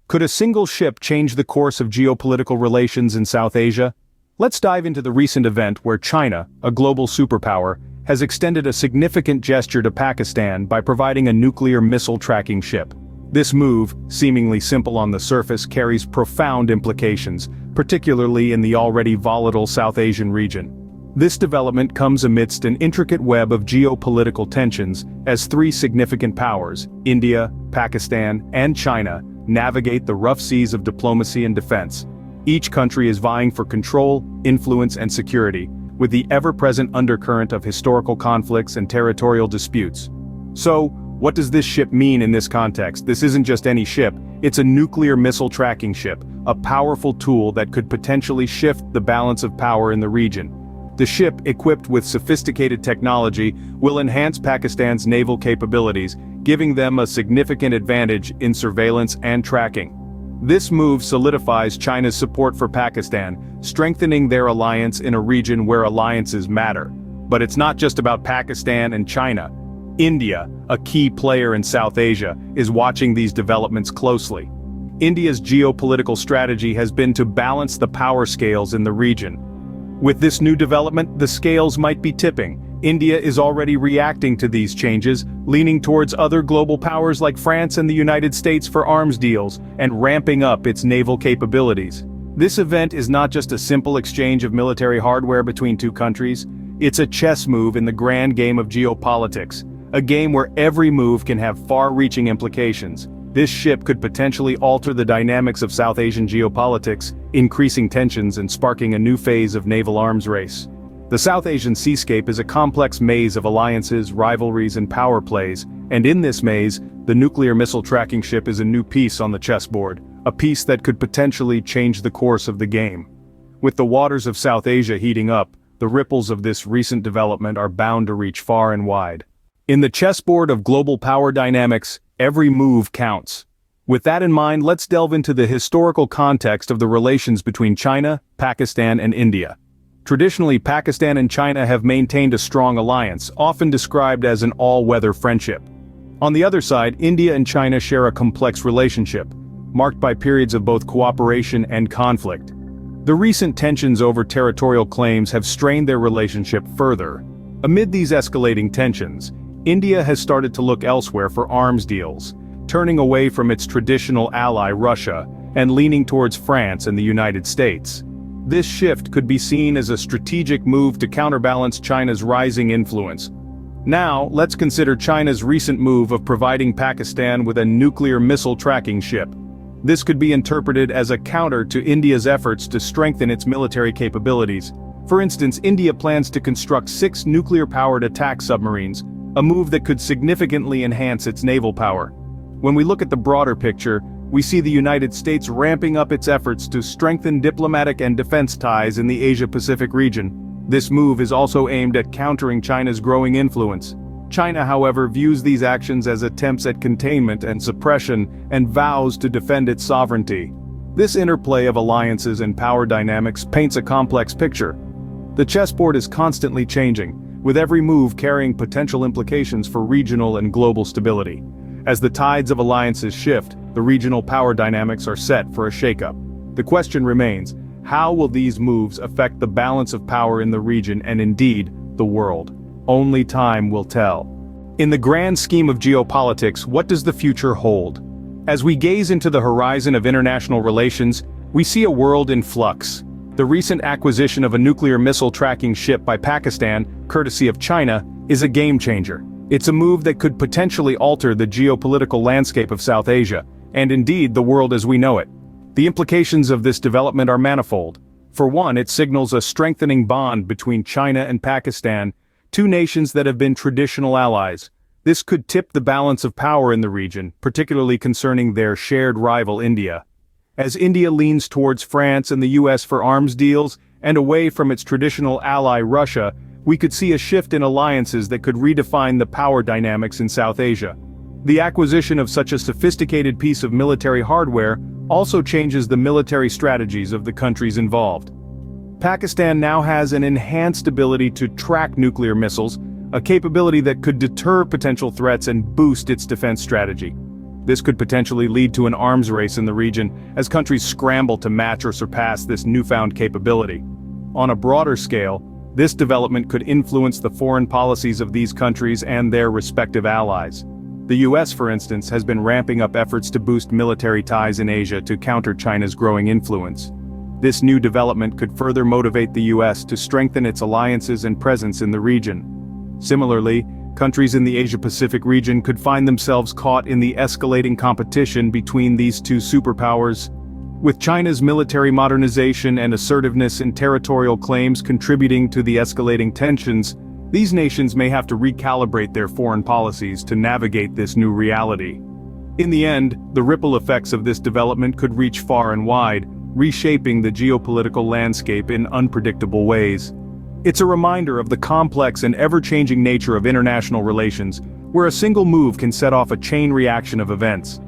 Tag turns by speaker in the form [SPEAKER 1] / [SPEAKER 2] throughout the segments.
[SPEAKER 1] Could a single ship change the course of geopolitical relations in South Asia? Let's dive into the recent event where China, a global superpower, has extended a significant gesture to Pakistan by providing a nuclear missile tracking ship. This move, seemingly simple on the surface, carries profound implications, particularly in the already volatile South Asian region. This development comes amidst an intricate web of geopolitical tensions as three significant powers, India, Pakistan, and China, navigate the rough seas of diplomacy and defense. Each country is vying for control, influence, and security, with the ever-present undercurrent of historical conflicts and territorial disputes. So, what does this ship mean in this context? This isn't just any ship, it's a nuclear missile tracking ship, a powerful tool that could potentially shift the balance of power in the region. The ship, equipped with sophisticated technology, will enhance Pakistan's naval capabilities, giving them a significant advantage in surveillance and tracking. This move solidifies China's support for Pakistan, strengthening their alliance in a region where alliances matter. But it's not just about Pakistan and China. India, a key player in South Asia, is watching these developments closely. India's geopolitical strategy has been to balance the power scales in the region. With this new development, the scales might be tipping. India is already reacting to these changes, leaning towards other global powers like France and the United States for arms deals, and ramping up its naval capabilities. This event is not just a simple exchange of military hardware between two countries, it's a chess move in the grand game of geopolitics, a game where every move can have far-reaching implications. This ship could potentially alter the dynamics of South Asian geopolitics, increasing tensions and sparking a new phase of naval arms race. The South Asian seascape is a complex maze of alliances, rivalries, and power plays, and in this maze, the nuclear missile tracking ship is a new piece on the chessboard, a piece that could potentially change the course of the game. With the waters of South Asia heating up, the ripples of this recent development are bound to reach far and wide. In the chessboard of global power dynamics, every move counts. With that in mind, let's delve into the historical context of the relations between China, Pakistan, and India. Traditionally, Pakistan and China have maintained a strong alliance, often described as an all-weather friendship. On the other side, India and China share a complex relationship, marked by periods of both cooperation and conflict. The recent tensions over territorial claims have strained their relationship further. Amid these escalating tensions, India has started to look elsewhere for arms deals, turning away from its traditional ally Russia and leaning towards France and the United States. This shift could be seen as a strategic move to counterbalance China's rising influence. Now, let's consider China's recent move of providing Pakistan with a nuclear missile tracking ship. This could be interpreted as a counter to India's efforts to strengthen its military capabilities. For instance, India plans to construct 6 nuclear-powered attack submarines, a move that could significantly enhance its naval power. When we look at the broader picture, we see the United States ramping up its efforts to strengthen diplomatic and defense ties in the Asia-Pacific region. This move is also aimed at countering China's growing influence. China, however, views these actions as attempts at containment and suppression and vows to defend its sovereignty. This interplay of alliances and power dynamics paints a complex picture. The chessboard is constantly changing, with every move carrying potential implications for regional and global stability. As the tides of alliances shift, the regional power dynamics are set for a shakeup. The question remains, how will these moves affect the balance of power in the region and indeed, the world? Only time will tell. In the grand scheme of geopolitics, what does the future hold? As we gaze into the horizon of international relations, we see a world in flux. The recent acquisition of a nuclear missile tracking ship by Pakistan, courtesy of China, is a game-changer. It's a move that could potentially alter the geopolitical landscape of South Asia, and indeed the world as we know it. The implications of this development are manifold. For one, it signals a strengthening bond between China and Pakistan, two nations that have been traditional allies. This could tip the balance of power in the region, particularly concerning their shared rival India. As India leans towards France and the US for arms deals, and away from its traditional ally Russia, we could see a shift in alliances that could redefine the power dynamics in South Asia. The acquisition of such a sophisticated piece of military hardware also changes the military strategies of the countries involved. Pakistan now has an enhanced ability to track nuclear missiles, a capability that could deter potential threats and boost its defense strategy. This could potentially lead to an arms race in the region as countries scramble to match or surpass this newfound capability. On a broader scale, this development could influence the foreign policies of these countries and their respective allies. The US, for instance, has been ramping up efforts to boost military ties in Asia to counter China's growing influence. This new development could further motivate the US to strengthen its alliances and presence in the region. Similarly, countries in the Asia-Pacific region could find themselves caught in the escalating competition between these two superpowers. With China's military modernization and assertiveness in territorial claims contributing to the escalating tensions, these nations may have to recalibrate their foreign policies to navigate this new reality. In the end, the ripple effects of this development could reach far and wide, reshaping the geopolitical landscape in unpredictable ways. It's a reminder of the complex and ever-changing nature of international relations, where a single move can set off a chain reaction of events.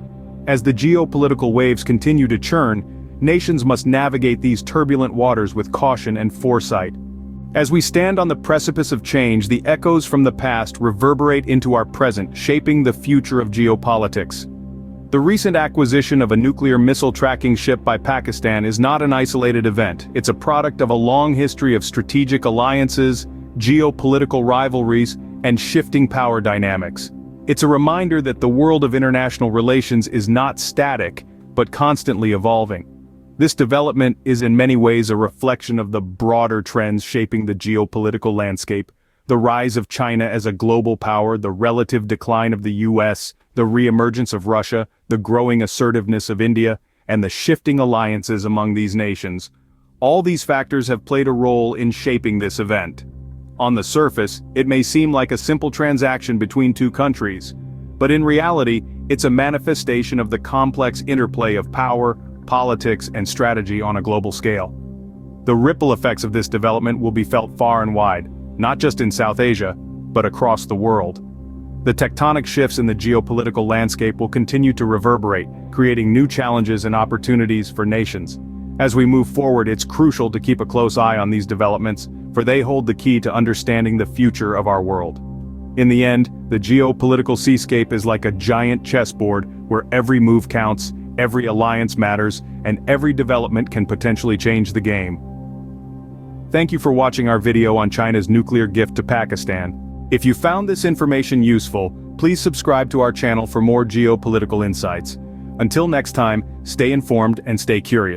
[SPEAKER 1] As the geopolitical waves continue to churn, nations must navigate these turbulent waters with caution and foresight. As we stand on the precipice of change, the echoes from the past reverberate into our present, shaping the future of geopolitics. The recent acquisition of a nuclear missile tracking ship by Pakistan is not an isolated event. It's a product of a long history of strategic alliances, geopolitical rivalries, and shifting power dynamics. It's a reminder that the world of international relations is not static, but constantly evolving. This development is in many ways a reflection of the broader trends shaping the geopolitical landscape: the rise of China as a global power, the relative decline of the US, the re-emergence of Russia, the growing assertiveness of India, and the shifting alliances among these nations. All these factors have played a role in shaping this event. On the surface, it may seem like a simple transaction between two countries, but in reality, it's a manifestation of the complex interplay of power, politics, and strategy on a global scale. The ripple effects of this development will be felt far and wide, not just in South Asia, but across the world. The tectonic shifts in the geopolitical landscape will continue to reverberate, creating new challenges and opportunities for nations. As we move forward, it's crucial to keep a close eye on these developments, for they hold the key to understanding the future of our world. In the end, the geopolitical seascape is like a giant chessboard where every move counts, every alliance matters, and every development can potentially change the game. Thank you for watching our video on China's nuclear gift to Pakistan. If you found this information useful, please subscribe to our channel for more geopolitical insights. Until next time, stay informed and stay curious.